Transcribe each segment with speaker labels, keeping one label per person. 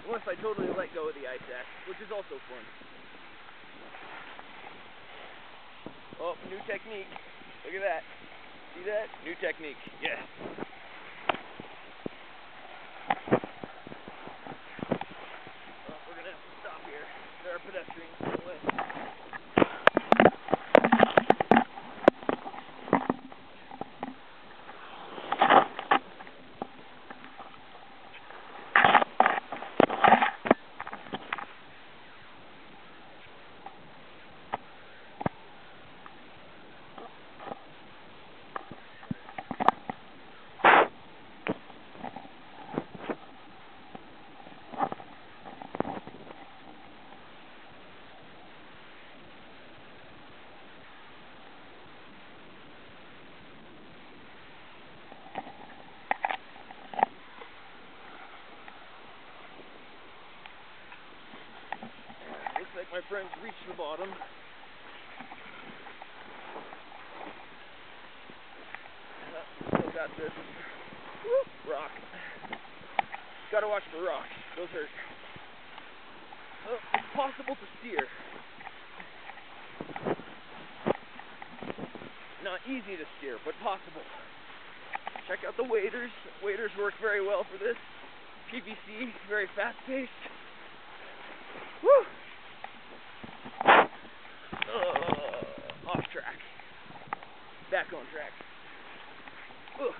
Speaker 1: Unless I totally let go of the ice axe, which is also fun. Oh, new technique. Look at that. See that? New technique. Yes. Well, we're gonna have to stop here. There are pedestrians in the way. Looks like my friends reached the bottom. Still got this. Woo! Rock. Gotta watch the rocks. Those hurt. Oh, it's possible to steer. Not easy to steer, but possible. Check out the waders. Waders work very well for this. PVC, very fast-paced. Woo! Off track. Back on track. Ugh.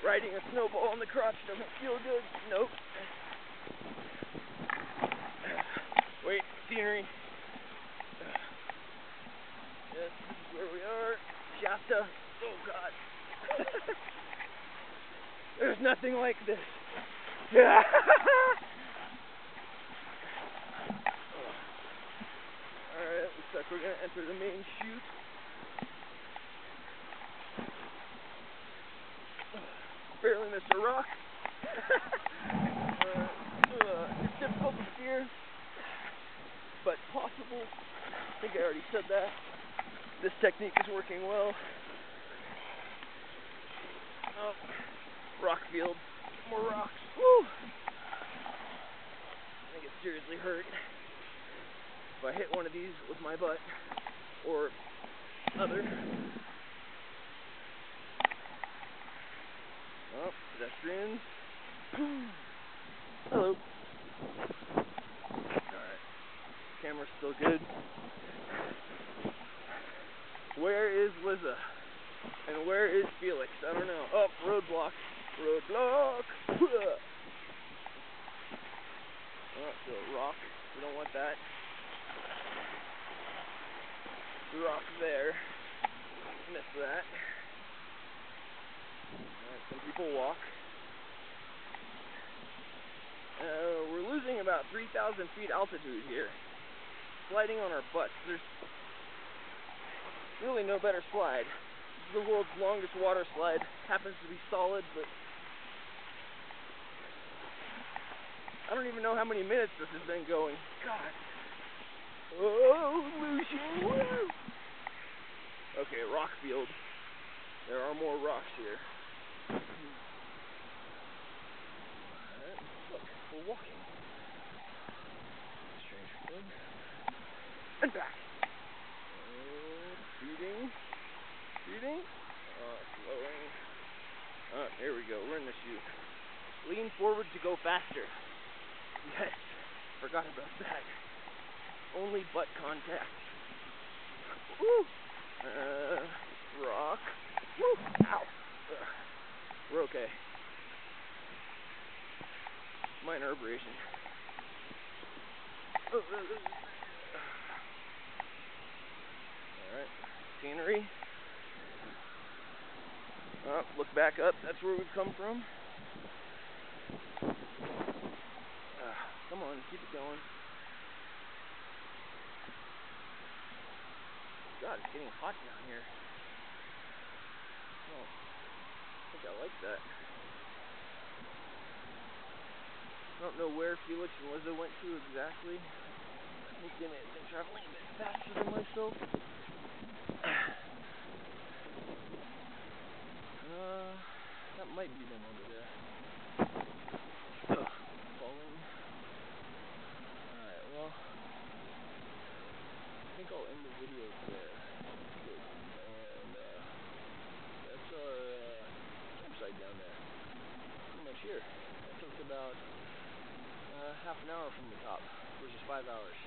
Speaker 1: Riding a snowball on the crotch doesn't feel good. Nope. Wait, scenery. Yes, this is where we are. Shasta. Oh, God. There's nothing like this. Alright, looks like we're going to enter the main chute. Barely missed a rock. It's difficult to steer, but possible. I think I already said that. This technique is working well. Oh, rock field. More rocks. Woo! I think it seriously hurt. If I hit one of these with my butt, or other. Oh, pedestrians. Hello. Alright. Camera's still good. Where is Liza? And where is Felix? I don't know. Oh, roadblock. Roadblock! Oh, so rock. We don't want that. Rock there. Miss that. Alright, some people walk. We're losing about 3,000 feet altitude here. Sliding on our butts. There's really no better slide. This is the world's longest water slide. Happens to be solid, but I don't even know how many minutes this has been going. God. Oh, Lucian. Woo! Okay, rock field. There are more rocks here. Alright, look, we're walking. Stranger thing. And back. Speeding. Speeding. Slowing. Here we go. We're in the chute. Lean forward to go faster. Yes. Forgot about that. Only butt contact. Woo! Rock. Woo! Ow. We're okay. Minor abrasion. Alright. Scenery. Look back up. That's where we've come from. Come on, keep it going. God, it's getting hot down here. Oh, I think I like that. I don't know where Felix and Liza went to exactly. I think they may have been traveling a bit faster than myself. That might be them over there. I'll end the video there. And that's our campsite down there. Pretty much here. That took about half an hour from the top versus 5 hours.